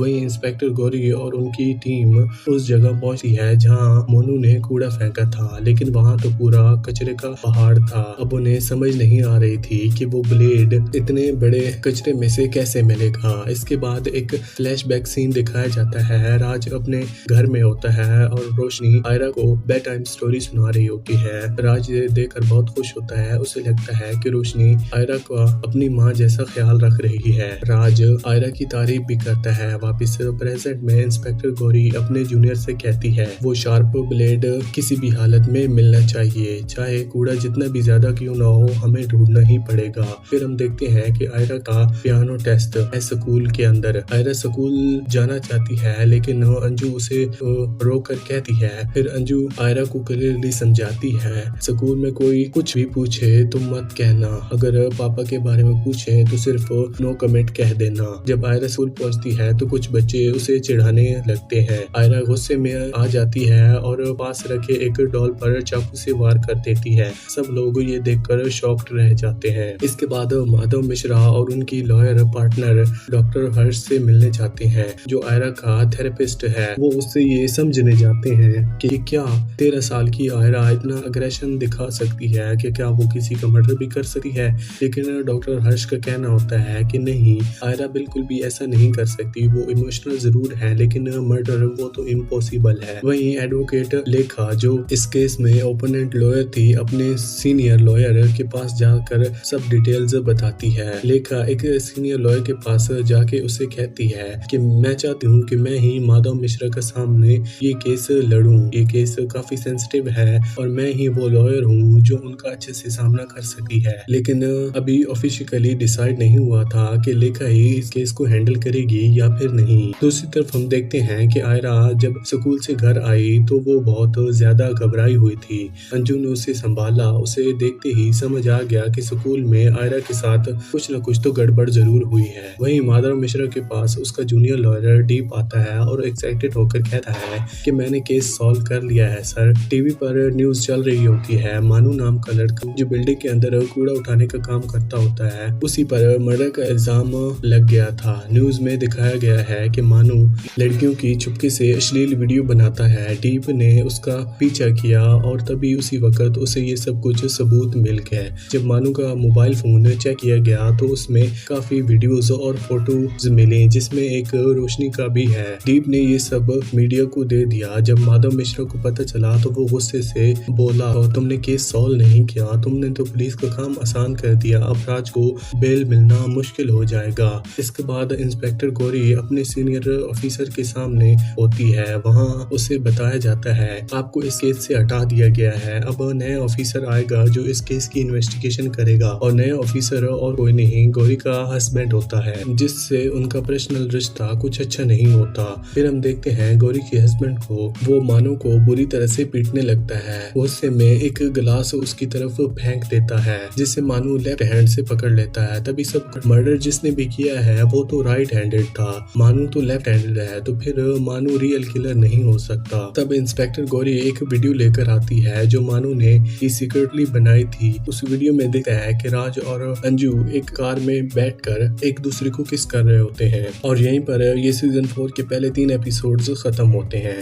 वहीं इंस्पेक्टर गौरी और उनकी टीम उस जगह पहुंचती है जहां मोनू ने कूड़ा फेंका था, लेकिन वहां तो पूरा कचरे का पहाड़ था। अब उन्हें समझ नहीं आ रही थी कि वो ब्लेड इतने बड़े कचरे में से कैसे मिलेगा। इसके बाद एक फ्लैशबैक सीन दिखाया जाता है। राज अपने घर में होता है और रोशनी आयरा को बेड टाइम स्टोरी सुना रही होती है। राज ये देखकर बहुत खुश होता है। उसे लगता है कि रोशनी आयरा का अपनी माँ जैसा ख्याल रख रही है। राज आयरा की तारीफ भी करता है। वापिस प्रेजेंट में इंस्पेक्टर गौरी अपने जूनियर से कहती है वो शार्प ब्लेड किसी भी हालत में मिलना चाहिए, चाहे कूड़ा जितना भी ज्यादा क्यों ना हो, हमें ढूंढना ही पड़ेगा। फिर हम देखते हैं कि आयरा का पियानो टेस्ट है स्कूल के अंदर। आयरा स्कूल जाना चाहती है लेकिन अंजू उसे रोक कर कहती है। फिर अंजू आयरा को क्लियरली समझाती है स्कूल में कोई कुछ भी पूछे तो मत कहना, अगर पापा के बारे में पूछे तो सिर्फ नो कमेंट कह देना। जब आयरा स्कूल पहुंचती है तो कुछ बच्चे उसे चिढ़ाने लगते हैं। आयरा गुस्से में आ जाती है और पास रखे एक डॉल पर चाकू से वार कर देती है। सब लोग ये देखकर शॉक्ड रह जाते हैं। इसके बाद माधव मिश्रा और उनकी लॉयर पार्टनर डॉक्टर हर्ष से मिलने जाते हैं जो आयरा का थेरेपिस्ट है। वो उससे ये समझने जाते हैं कि क्या 13 साल की आयरा इतना अग्रेशन दिखा सकती है कि क्या वो किसी का मर्डर भी कर सकती है, लेकिन डॉक्टर हर्ष का कहना होता है कि नहीं, आयरा बिल्कुल भी ऐसा नहीं कर सकती। वो इमोशनल जरूर है लेकिन मर्डर वो तो इम्पॉसिबल है। वहीं एडवोकेट लेखा जो इस केस में ओपोनेंट लॉयर थी अपने सीनियर लॉयर के पास जाकर सब डिटेल्स बताती है। लेखा एक सीनियर लॉयर के पास जाके उसे कहती है कि मैं चाहती हूँ कि मैं ही माधव मिश्रा के सामने ये केस लड़ूं। ये केस काफी सेंसिटिव है और मैं ही वो लॉयर हूँ जो उनका अच्छे से सामना कर सकती है। लेकिन अभी ऑफिशियली डिसाइड नहीं हुआ था कि लेखा ही इस केस को हैंडल करेगी या फिर नहीं। दूसरी तरफ हम देखते हैं कि आयरा जब स्कूल से घर आई तो वो बहुत ज्यादा घबराई हुई थी। अंजू ने उसे संभाला। उसे देखते ही समझ आ गया कि स्कूल में आयरा के साथ कुछ न कुछ तो गड़बड़ जरूर हुई है। वहीं माधव मिश्रा के पास उसका जूनियर लॉयर डीप आता है और एक्साइटेड होकर कहता है कि मैंने केस सॉल्व कर लिया है सर। टीवी पर न्यूज चल रही होती है मानू नाम का लड़का जो बिल्डिंग के अंदर कूड़ा उठाने का काम करता होता है, उसी पर मर्डर का इल्जाम लग गया था। न्यूज में दिखाया गया है कि मानू लड़कियों की चुपके से अश्लील वीडियो बनाता है। डीप ने उसका पीछा किया और तभी उसी वक्त उसे ये सब कुछ सबूत मिल गए। जब मानू का मोबाइल फोन चेक किया गया तो उसमें काफी वीडियोस और फोटोज मिले जिसमें एक रोशनी का भी है। डीप ने ये सब मीडिया को दे दिया। जब माधव मिश्रा को पता चला तो वो गुस्से से बोला तुमने केस सॉल्व नहीं किया, तुमने तो पुलिस का काम आसान कर दिया, अब राज को बेल मिलना मुश्किल हो जाएगा। इसके बाद इंस्पेक्टर गौरी अपने सीनियर ऑफिसर के सामने होती है। वहाँ उसे बताया जाता है आपको इस केस से हटा दिया गया है, अब नया ऑफिसर आएगा जो इस केस की इन्वेस्टिगेशन करेगा। और नया ऑफिसर और कोई नहीं गौरी का हस्बैंड होता है जिससे उनका पर्सनल रिश्ता कुछ अच्छा नहीं होता। फिर हम देखते हैं गौरी के हस्बैंड को, वो मानू को बुरी तरह से पीटने लगता है। गुस्से में एक गिलास उसकी तरफ फेंक देता है जिससे मानू लेफ्ट हैंड से पकड़ लेता है। तभी सब मर्डर जिसने भी किया है वो तो राइट हैंडेड था, मानू तो लेफ्ट हैंडेड है, तो फिर मानू रियल किलर नहीं हो सकता। तब इंस्पेक्टर गौरी एक वीडियो लेकर आती है जो मानू ने सीक्रेटली बनाई थी। उस वीडियो में दिखता है कि राज और अंजू एक कार में बैठकर एक दूसरे को किस कर रहे होते हैं। और यहीं पर ये सीजन 4 के पहले 3 एपिसोड्स खत्म होते हैं।